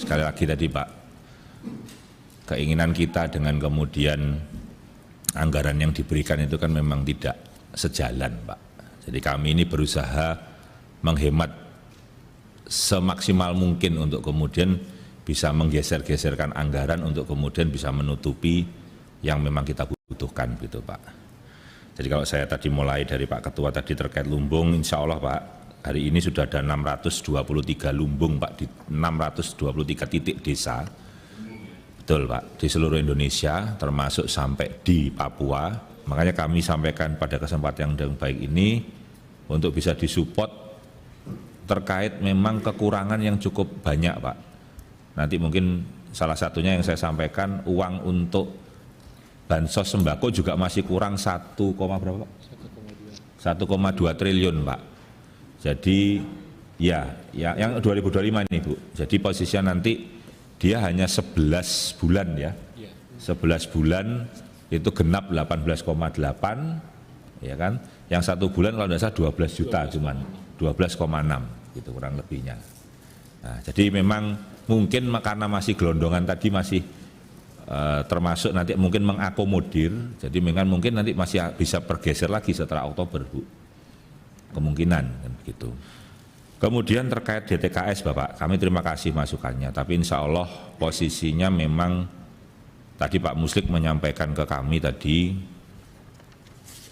sekali lagi tadi Pak, keinginan kita dengan kemudian anggaran yang diberikan itu kan memang tidak sejalan Pak. Jadi kami ini berusaha menghemat semaksimal mungkin untuk kemudian bisa menggeser-geserkan anggaran untuk kemudian bisa menutupi yang memang kita butuhkan gitu Pak. Jadi kalau saya tadi mulai dari Pak Ketua tadi terkait lumbung, insya Allah Pak, hari ini sudah ada 623 lumbung Pak di 623 titik desa. Betul Pak, di seluruh Indonesia termasuk sampai di Papua. Makanya kami sampaikan pada kesempatan yang baik ini untuk bisa disupport terkait memang kekurangan yang cukup banyak Pak. Nanti mungkin salah satunya yang saya sampaikan, uang untuk bansos sembako juga masih kurang 1,2 triliun Pak. Jadi ya yang 2025 ini Bu. Jadi posisinya nanti dia hanya 11 bulan ya. 11 bulan itu genap 18,8 ya kan. Yang 1 bulan kalau tidak salah 12 juta cuman 12,6 itu kurang lebihnya. Nah, jadi memang mungkin karena masih gelondongan tadi masih termasuk nanti mungkin mengakomodir, jadi mungkin nanti masih bisa bergeser lagi setelah Oktober Bu, kemungkinan kan begitu. Kemudian terkait DTKS Bapak, kami terima kasih masukannya, tapi insya Allah posisinya memang tadi Pak Muslik menyampaikan ke kami tadi,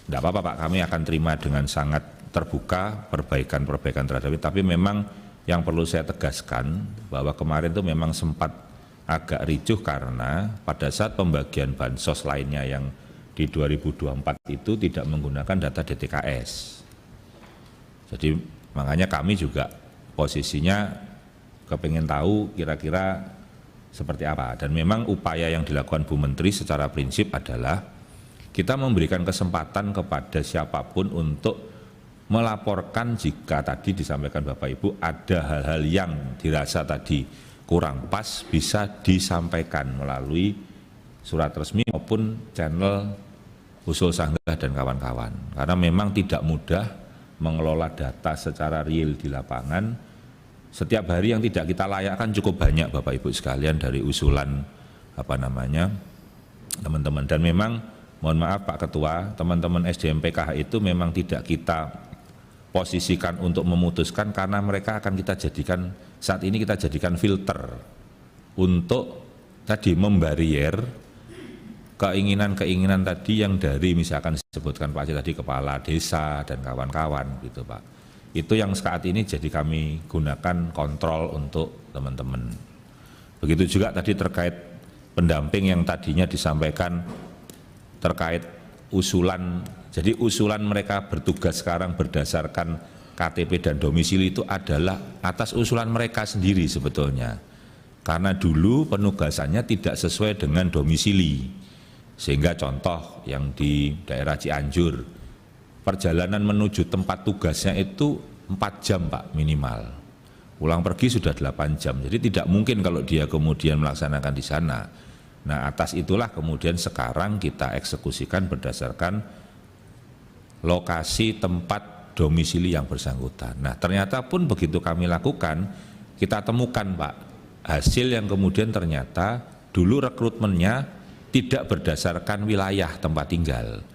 tidak apa-apa Pak, kami akan terima dengan sangat terbuka perbaikan-perbaikan terhadap itu, tapi memang yang perlu saya tegaskan bahwa kemarin itu memang sempat agak ricuh karena pada saat pembagian bansos lainnya yang di 2024 itu tidak menggunakan data DTKS. Jadi makanya kami juga posisinya kepingin tahu kira-kira seperti apa. Dan memang upaya yang dilakukan Bu Menteri secara prinsip adalah kita memberikan kesempatan kepada siapapun untuk melaporkan jika tadi disampaikan Bapak Ibu ada hal-hal yang dirasa tadi kurang pas bisa disampaikan melalui surat resmi maupun channel Usul Sanggah dan kawan-kawan. Karena memang tidak mudah mengelola data secara real di lapangan. Setiap hari yang tidak kita layakkan cukup banyak Bapak Ibu sekalian dari usulan teman-teman. Dan memang mohon maaf Pak Ketua, teman-teman SDM PKH itu memang tidak kita posisikan untuk memutuskan karena mereka akan kita jadikan, saat ini kita jadikan filter untuk tadi membarier keinginan-keinginan tadi yang dari misalkan disebutkan Pak Aceh tadi kepala desa dan kawan-kawan gitu Pak. Itu yang saat ini jadi kami gunakan kontrol untuk teman-teman. Begitu juga tadi terkait pendamping yang tadinya disampaikan terkait usulan. Jadi usulan mereka bertugas sekarang berdasarkan KTP dan domisili itu adalah atas usulan mereka sendiri sebetulnya. Karena dulu penugasannya tidak sesuai dengan domisili. Sehingga contoh yang di daerah Cianjur, perjalanan menuju tempat tugasnya itu 4 jam Pak minimal. Pulang pergi sudah 8 jam. Jadi tidak mungkin kalau dia kemudian melaksanakan di sana. Nah atas itulah kemudian sekarang kita eksekusikan berdasarkan lokasi tempat domisili yang bersangkutan. Nah ternyata pun begitu kami lakukan, kita temukan Pak, hasil yang kemudian ternyata dulu rekrutmennya tidak berdasarkan wilayah tempat tinggal.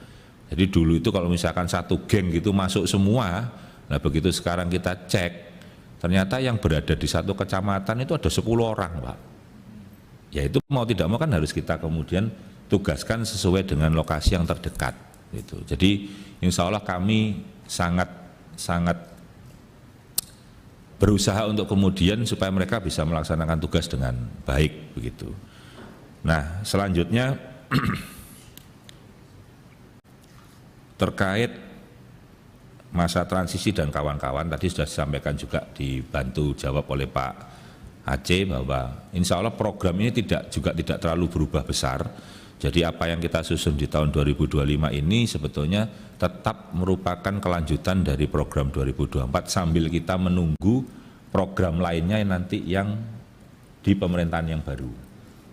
Jadi dulu itu kalau misalkan satu geng gitu masuk semua, nah begitu sekarang kita cek, ternyata yang berada di satu kecamatan itu ada 10 orang Pak. Ya itu mau tidak mau kan harus kita kemudian tugaskan sesuai dengan lokasi yang terdekat. Gitu. Jadi insya Allah kami sangat berusaha untuk kemudian supaya mereka bisa melaksanakan tugas dengan baik begitu. Nah selanjutnya terkait masa transisi dan kawan-kawan tadi sudah disampaikan juga dibantu jawab oleh Pak Aceh bahwa insya Allah program ini tidak terlalu berubah besar. Jadi apa yang kita susun di tahun 2025 ini sebetulnya tetap merupakan kelanjutan dari program 2024 sambil kita menunggu program lainnya nanti yang di pemerintahan yang baru.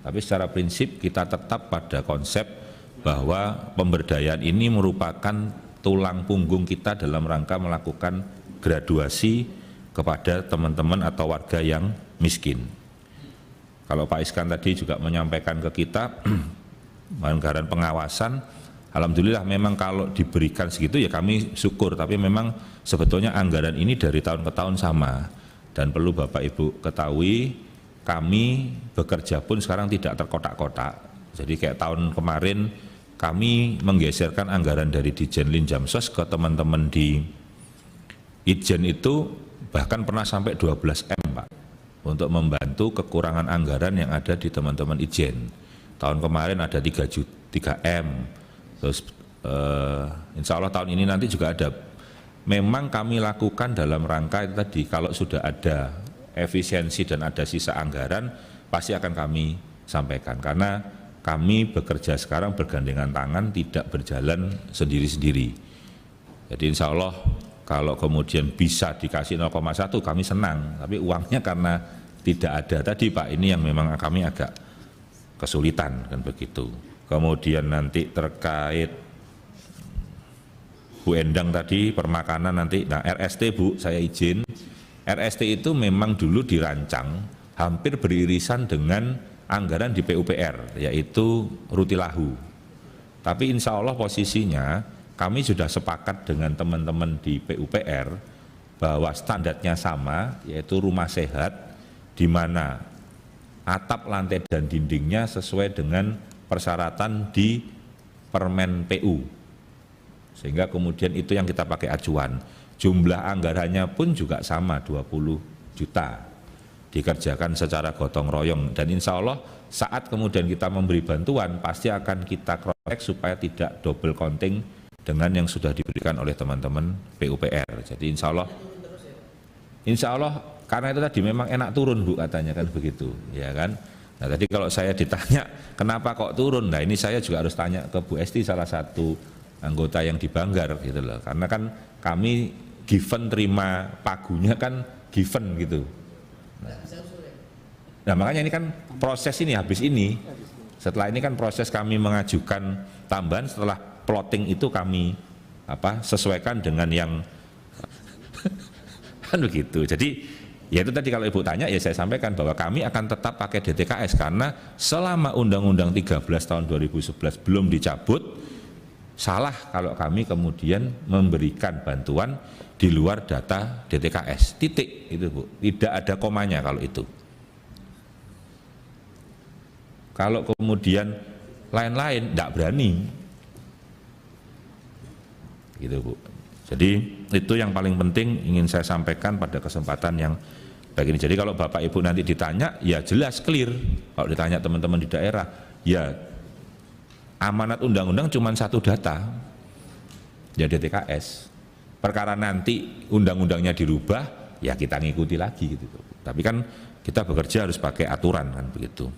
Tapi secara prinsip kita tetap pada konsep bahwa pemberdayaan ini merupakan tulang punggung kita dalam rangka melakukan graduasi kepada teman-teman atau warga yang miskin. kalau Pak Iskan tadi juga menyampaikan ke kita anggaran pengawasan, alhamdulillah memang kalau diberikan segitu ya kami syukur, tapi memang sebetulnya anggaran ini dari tahun ke tahun sama, dan perlu Bapak Ibu ketahui kami bekerja pun sekarang tidak terkotak-kotak. Jadi kayak tahun kemarin kami menggeserkan anggaran dari Ditjen Linjamsos ke teman-teman di Itjen itu bahkan pernah sampai 12 M Pak, untuk membantu kekurangan anggaran yang ada di teman-teman Itjen. Tahun kemarin ada 3 M, terus insya Allah tahun ini nanti juga ada. Memang kami lakukan dalam rangka itu tadi, kalau sudah ada efisiensi dan ada sisa anggaran pasti akan kami sampaikan, karena kami bekerja sekarang bergandengan tangan, tidak berjalan sendiri-sendiri. Jadi insya Allah kalau kemudian bisa dikasih 0,1 kami senang, tapi uangnya karena tidak ada tadi Pak, ini yang memang kami agak kesulitan kan begitu. Kemudian nanti terkait Bu Endang tadi permakanan nanti, nah RST Bu saya izin, RST itu memang dulu dirancang hampir beririsan dengan anggaran di PUPR, yaitu Rutilahu. Tapi insya Allah posisinya kami sudah sepakat dengan teman-teman di PUPR bahwa standarnya sama, yaitu rumah sehat, di mana atap, lantai, dan dindingnya sesuai dengan persyaratan di Permen PU. Sehingga kemudian itu yang kita pakai acuan. Jumlah anggarannya pun juga sama, 20 juta. Dikerjakan secara gotong royong. Dan insya Allah saat kemudian kita memberi bantuan, pasti akan kita cross-check supaya tidak double counting dengan yang sudah diberikan oleh teman-teman PUPR. Jadi insya Allah karena itu tadi memang enak turun Bu katanya kan begitu, ya kan. Nah tadi kalau saya ditanya kenapa kok turun, nah ini saya juga harus tanya ke Bu Esti, salah satu anggota yang di Banggar gitu loh, karena kan kami given terima pagunya kan given gitu. Nah makanya ini kan proses ini habis ini, setelah ini kan proses kami mengajukan tambahan, setelah plotting itu kami sesuaikan dengan yang kan begitu. Jadi ya itu tadi kalau Ibu tanya ya saya sampaikan bahwa kami akan tetap pakai DTKS, karena selama Undang-Undang 13 tahun 2011 belum dicabut, salah kalau kami kemudian memberikan bantuan di luar data DTKS, titik itu Bu, tidak ada komanya kalau itu. Kalau kemudian lain-lain tidak berani gitu Bu. Jadi itu yang paling penting ingin saya sampaikan pada kesempatan yang baik ini. Jadi kalau Bapak Ibu nanti ditanya ya jelas clear. Kalau ditanya teman-teman di daerah ya amanat undang-undang cuma satu data, ya DTKS. Perkara nanti undang-undangnya dirubah ya kita ngikuti lagi gitu. Tapi kan kita bekerja harus pakai aturan kan begitu.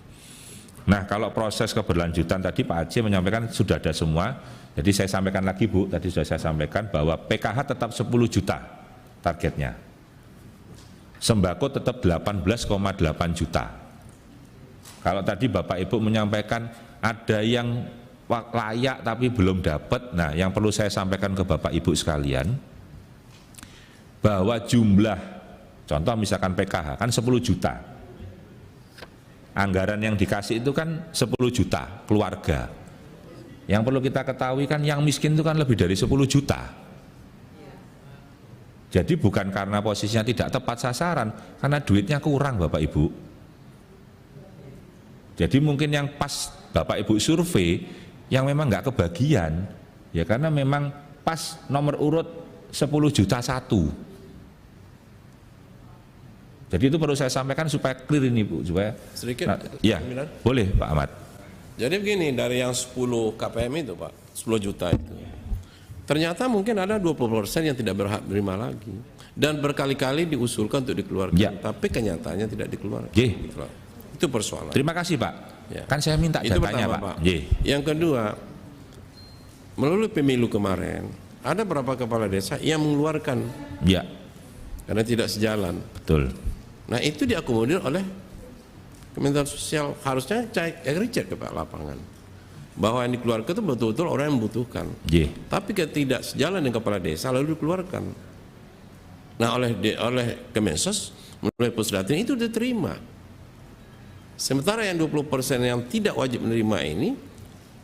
Nah kalau proses keberlanjutan tadi Pak Aceh menyampaikan sudah ada semua. Jadi saya sampaikan lagi Bu, tadi sudah saya sampaikan bahwa PKH tetap 10 juta targetnya. Sembako tetap 18,8 juta. Kalau tadi Bapak Ibu menyampaikan ada yang layak tapi belum dapat, nah yang perlu saya sampaikan ke Bapak Ibu sekalian, bahwa jumlah, contoh misalkan PKH kan 10 juta. Anggaran yang dikasih itu kan 10 juta keluarga. Yang perlu kita ketahui kan yang miskin itu kan lebih dari 10 juta. Jadi bukan karena posisinya tidak tepat sasaran, karena duitnya kurang Bapak Ibu. Jadi mungkin yang pas Bapak Ibu survei, yang memang nggak kebagian, ya karena memang pas nomor urut 10 juta 1. Jadi itu perlu saya sampaikan supaya clear ini Bu, supaya sedikit. Ya, boleh Pak Ahmad. Jadi begini, dari yang 10 KPM itu Pak, 10 juta itu, ternyata mungkin ada 20% yang tidak berhak menerima lagi, dan berkali-kali diusulkan untuk dikeluarkan, ya, tapi kenyataannya tidak dikeluarkan. Itu persoalan. Terima kasih Pak. Ya. Kan saya minta itu datanya pertama, Pak. Pak. Yang kedua, melalui pemilu kemarin, ada beberapa kepala desa yang mengeluarkan, ya, karena tidak sejalan. Betul. Nah itu diakomodir oleh Kementerian Sosial, harusnya cek ke Pak lapangan bahwa yang dikeluarkan itu betul-betul orang yang membutuhkan. Tapi ketika sejalan dengan kepala desa lalu dikeluarkan. Nah oleh Kemensos, melalui Pusdatin itu diterima. Sementara yang 20% yang tidak wajib menerima ini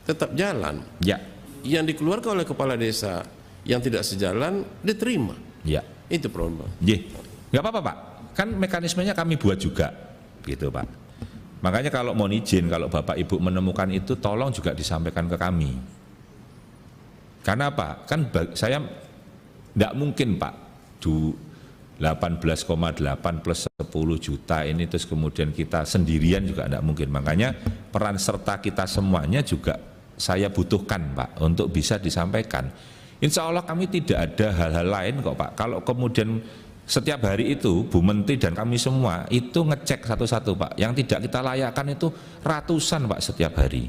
tetap jalan. Ya. Yang dikeluarkan oleh kepala desa yang tidak sejalan diterima. Ya. Itu problem. Nggak apa-apa Pak, kan mekanismenya kami buat juga, gitu Pak. Makanya kalau mohon izin, kalau Bapak Ibu menemukan itu, tolong juga disampaikan ke kami. Karena apa? Kan saya nggak mungkin Pak, 18,8 plus 10 juta ini terus kemudian kita sendirian juga tidak mungkin. Makanya peran serta kita semuanya juga saya butuhkan Pak untuk bisa disampaikan. Insya Allah kami tidak ada hal-hal lain kok Pak. Kalau kemudian setiap hari itu Bu Menteri dan kami semua itu ngecek satu-satu Pak. Yang tidak kita layakkan itu ratusan Pak setiap hari.